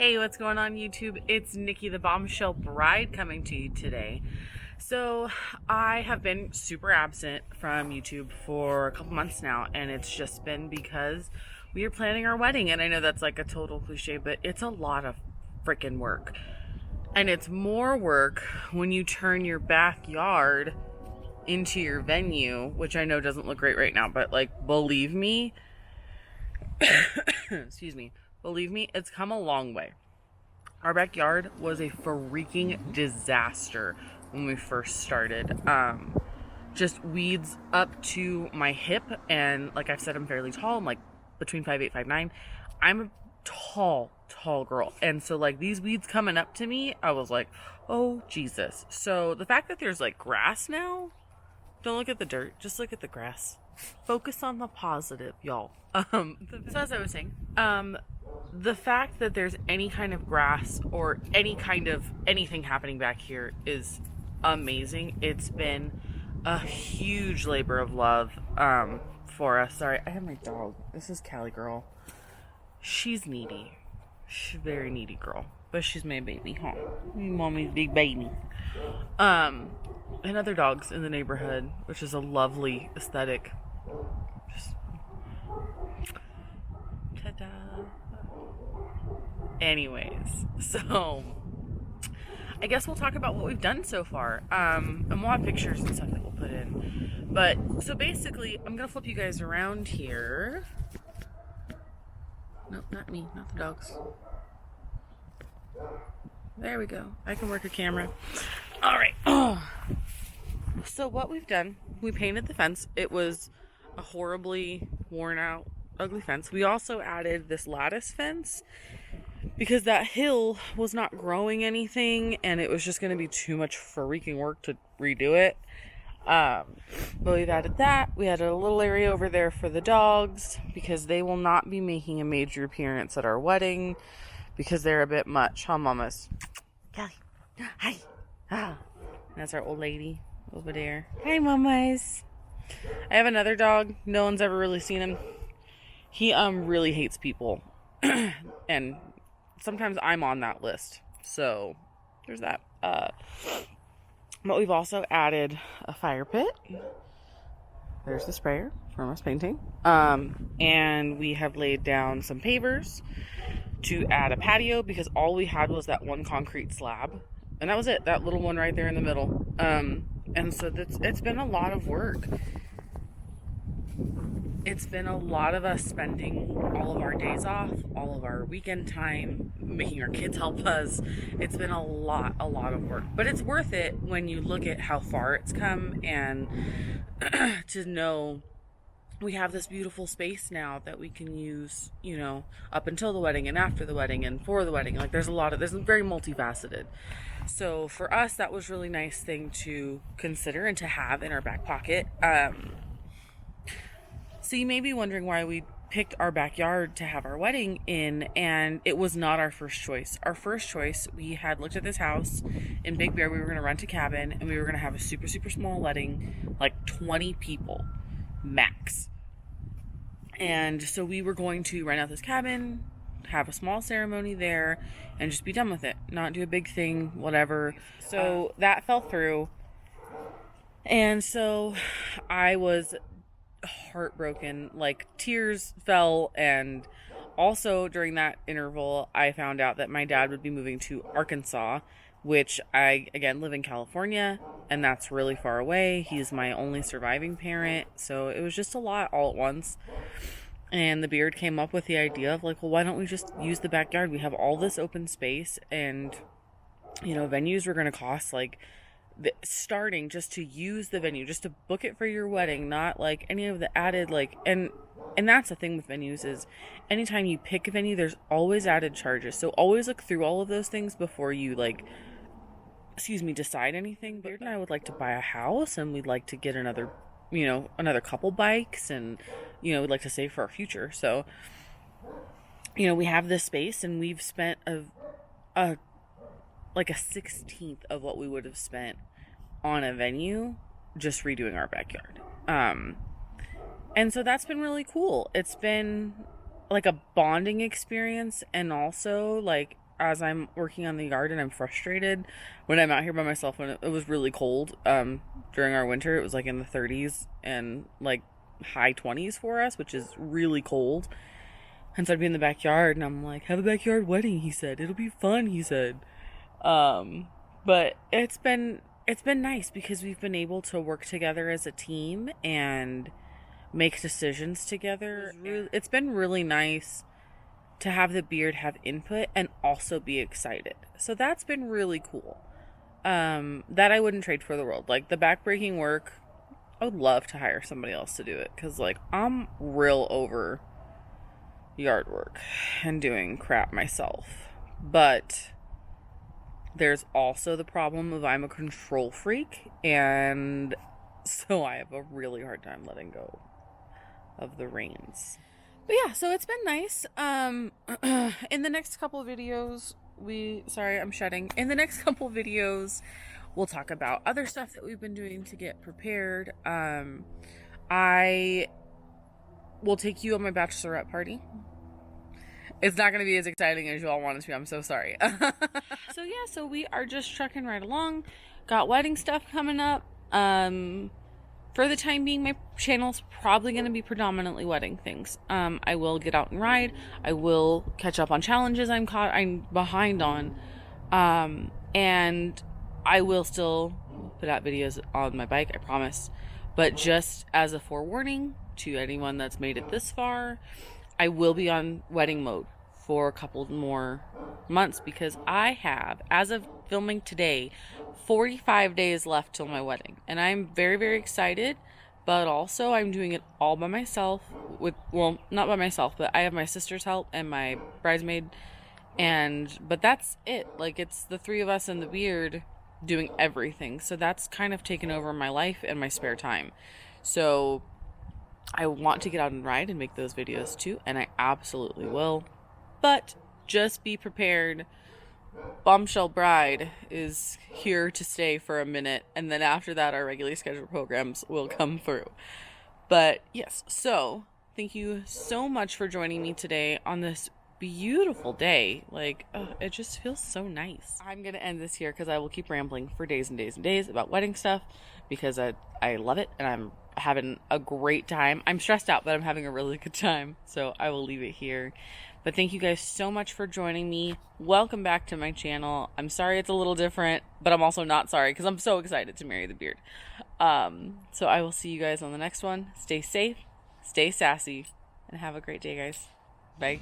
Hey, what's going on YouTube? It's Nikki the Bombshell Bride coming to you today. So I have been super absent from YouTube for a couple months now, and it's just been because we are planning our wedding. And I know that's like a total cliche, but it's a lot of freaking work. And it's more work when you turn your backyard into your venue, which I know doesn't look great right now, but like, believe me, excuse me, believe me, it's come a long way. Our backyard was a freaking disaster when we first started. Just weeds up to my hip, and like I've said, I'm fairly tall. I'm like between 5'8", 5'9". I'm a tall girl, and so like these weeds coming up to me, I was like, oh Jesus. So the fact that there's like grass now, don't look at the dirt, just look at the grass. Focus on the positive, y'all. So as I was saying, the fact that there's any kind of grass or any kind of anything happening back here is amazing. It's been a huge labor of love for us. Sorry, I have my dog. This is Callie girl. She's needy. She's a very needy girl. But she's my baby, huh? Mommy's big baby. And other dogs in the neighborhood, which is a lovely aesthetic. Just ta-da. Anyways, so I guess we'll talk about what we've done so far. And we'll have pictures and stuff that we'll put in. But so basically, I'm gonna flip you guys around here. Nope, not me, not the dogs. There we go. I can work a camera. All right. So what we've done, we painted the fence. It was a horribly worn out, ugly fence. We also added this lattice fence because that hill was not growing anything, and it was just going to be too much freaking work to redo it. But we've added that. We added a little area over there for the dogs because they will not be making a major appearance at our wedding because they're a bit much, huh, mamas? Callie, hi. Ah, that's our old lady over there. Hi, mamas. I have another dog. No one's ever really seen him. He really hates people, and sometimes I'm on that list. So there's that. But we've also added a fire pit. There's the sprayer from us painting. And we have laid down some pavers to add a patio because all we had was that one concrete slab. And that was it. That little one right there in the middle. And so it's been a lot of work. It's been a lot of us spending all of our days off, all of our weekend time, making our kids help us. It's been a lot of work. But it's worth it when you look at how far it's come and to know we have this beautiful space now that we can use, you know, up until the wedding and after the wedding and for the wedding. Like there's very multifaceted. So for us, that was a really nice thing to consider and to have in our back pocket. So you may be wondering why we picked our backyard to have our wedding in, and it was not our first choice. Our first choice, we had looked at this house in Big Bear. We were going to rent a cabin, and we were going to have a super, super small wedding, like 20 people max. And so we were going to rent out this cabin, have a small ceremony there, and just be done with it. Not do a big thing, whatever. So that fell through. And so I was heartbroken, like tears fell. And also during that interval, I found out that my dad would be moving to Arkansas, which I, again, live in California, and that's really far away. He's my only surviving parent, so it was just a lot all at once. And the beard came up with the idea of like, well, why don't we just use the backyard? We have all this open space, and, you know, venues were going to cost like starting just to use the venue, just to book it for your wedding, not like any of the added like, and that's the thing with venues is anytime you pick a venue, there's always added charges. So always look through all of those things before you decide anything. Beard and I would like to buy a house, and we'd like to get another couple bikes, and, you know, we'd like to save for our future. So, you know, we have this space, and we've spent a 16th of what we would have spent on a venue just redoing our backyard. And so that's been really cool. It's been like a bonding experience, and also like as I'm working on the yard and I'm frustrated when I'm out here by myself, when it was really cold during our winter. It was like in the 30s and like high 20s for us, which is really cold. And so I'd be in the backyard and I'm like, have a backyard wedding, he said. It'll be fun, he said. But it's been nice because we've been able to work together as a team and make decisions together. It's been really nice to have the beard have input and also be excited. So that's been really cool. That I wouldn't trade for the world. Like the backbreaking work, I would love to hire somebody else to do it, because like I'm real over yard work and doing crap myself. But there's also the problem of I'm a control freak, and so I have a really hard time letting go of the reins. But yeah, so it's been nice. In the next couple of videos, I'm shedding. In the next couple of videos, we'll talk about other stuff that we've been doing to get prepared. I will take you on my bachelorette party. It's not going to be as exciting as you all want it to be. I'm so sorry. So yeah, so we are just trucking right along. Got wedding stuff coming up. For the time being, my channel's probably going to be predominantly wedding things. I will get out and ride. I will catch up on challenges I'm behind on. And I will still put out videos on my bike, I promise. But just as a forewarning to anyone that's made it this far, I will be on wedding mode for a couple more months, because I have, as of filming today, 45 days left till my wedding. And I'm very, very excited, but also I'm doing it all by myself well, not by myself, but I have my sister's help and my bridesmaid, but that's it. Like, it's the three of us and the beard doing everything. So that's kind of taken over my life and my spare time. So I want to get out and ride and make those videos too, and I absolutely will. But just be prepared. Bombshell Bride is here to stay for a minute, and then after that our regularly scheduled programs will come through. But yes, so thank you so much for joining me today on this beautiful day. Like, it just feels so nice. I'm gonna end this here because I will keep rambling for days and days and days about wedding stuff, because I love it and I'm having a great time. I'm stressed out, but I'm having a really good time, so I will leave it here. But thank you guys so much for joining me. Welcome back to my channel. I'm sorry it's a little different, but I'm also not sorry because I'm so excited to marry the beard. So I will see you guys on the next one. Stay safe, stay sassy, and have a great day, guys. Bye.